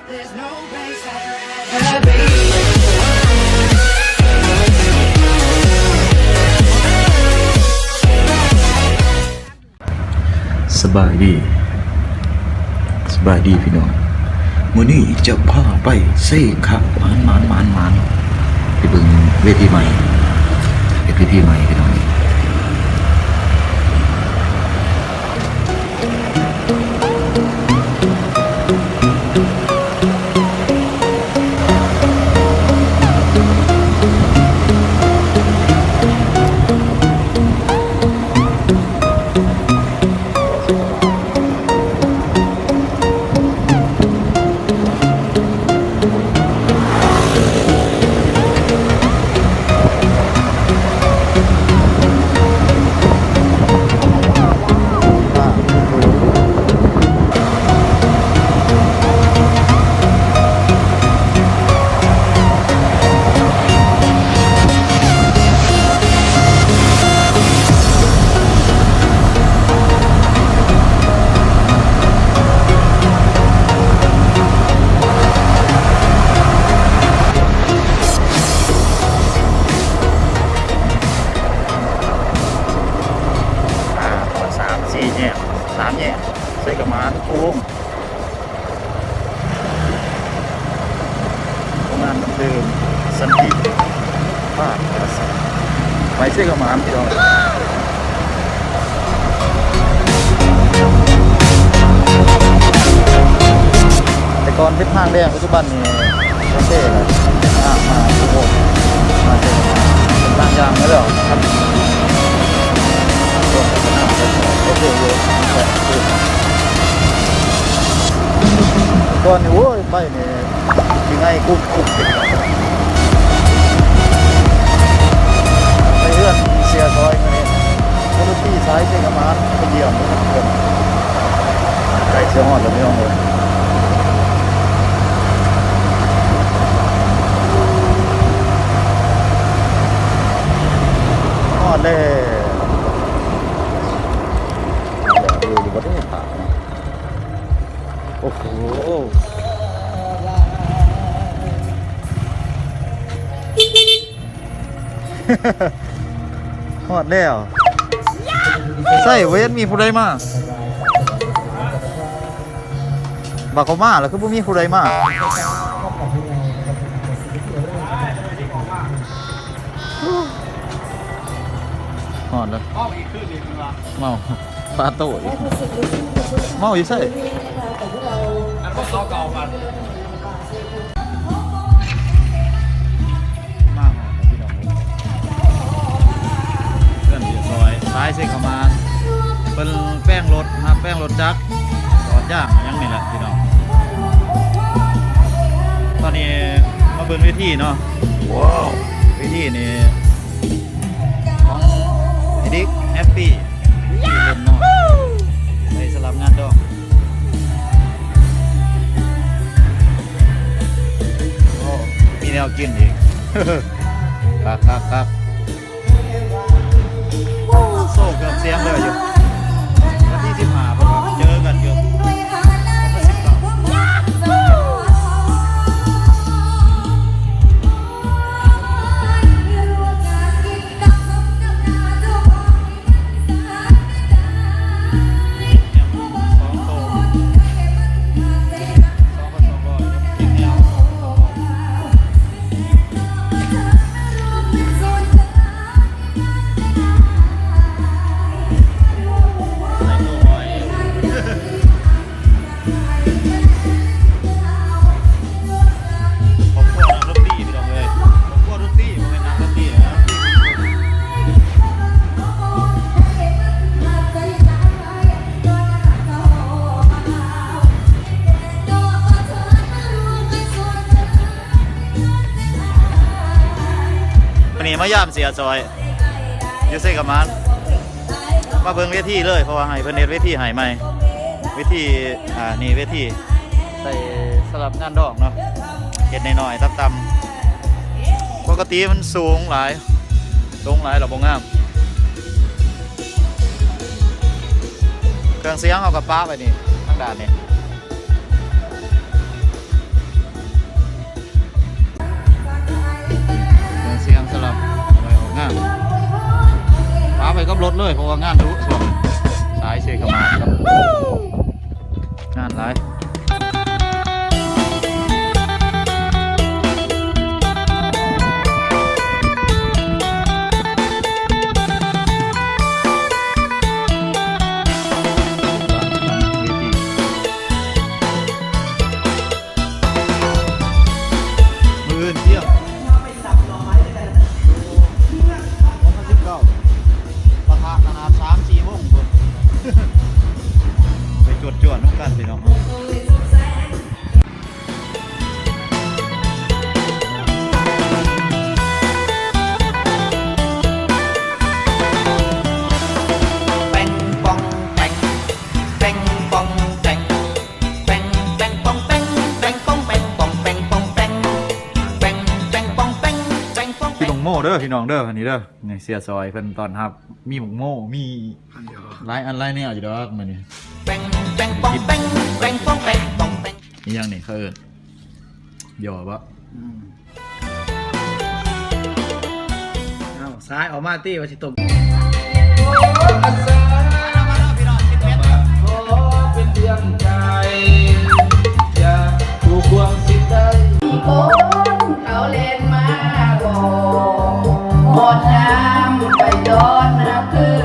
สบายดีพี่น้องมื้อนี้จะพาไปเซ่ครับมันไปเบิ่งเวทีใหม่พี่น้อง3 แยกใส่กระมานโค้งงานเดิมสันติภาคไปใส่กระมานพี่น้องแต่ก่อนเป็นทางแดงปัจจุบันนี่ก็เซ่เลยมาทุกคนมาเซ่เป็นทางยางแล้วเหรอครับก่อนนี่โว้ยไปนี่ยังไงกุ๊บไปเรื่องเสียซอยมาเนี่ยรถที่สายเชียงกระมานไปเยี่ยมนะครับใจเสียหอดเลยไม่ต้องเลยหอดเลยอยู่บนนี้ผ่าโอ้โหหอดแล้วใส่เวทมีผู้ใดมาบักเขามาแล้วคือผู้มีผู้ใดมาหอดแล้วเมาปลาโต้เมาอยู่ใส่อันพวกเก่ากันมากพี่น้องเพื่อนอยู่ซอยซ้ายเส้นขมานเป็นแป้งรถนะแป้งรถจักรตอนย่างยังนี่แหละพี่น้องตอนนี้มาเบิ่งวิธีเนาะว้าววิธีนี่ของดิ๊กแฮปปี้ที่เล่นเนาะไปสลับงานดอกโอ้มีแนวกินอีกครับโซ่เกือบเสียงเลยอยู่วันที่15เพิ่นว่าเจอกันอยู่มายามเสียซอยอยู่เซ่กับมันมาเบิ่งเวทีเลยเพราะว่าให้เพิ่นเฮ็ดเวทีให้ใหม่เวทีนี่เวทีใส่สลับงานดอกเนาะเฮ็ดน้อยๆต่ำๆปกติมันสูงหลายเราบ่งามเครื่องเสียงเอากับป้าไปนี่ทางด้านนี่ เลยเพราะว่างานรู้ช่วงสายเชยกมาครับงานไรจวดน้องกันพี่น้องแป้งปองแป้งแป้งปองแป้งแป้งแป้งปองแป้งแป้งปองแป้งปองแป้งปองแป้งแป้งแป้งปองแป้งแป้งปอง พี่หลงโม่เด้อพี่น้องเด้ออันนี้เด้อนี่เสียซอยเพิ่นตอนครับมีหมกโม่มีหลายอันหลายแนวอยู่ดอกมื้อนี้แป้งแป้งปองแป้งแป้งปองแป้งปองแป้ง นี่ยังนี่เขาเอิ้นหย่อบ่ เอาซ้ายออกมาตี้ว่าสิตบ เป็นเรื่องใจอย่าถูกควงสิทธิ์ได้ คนเขาเล่นมาบอกหมดน้ำไปย้อนนะคือ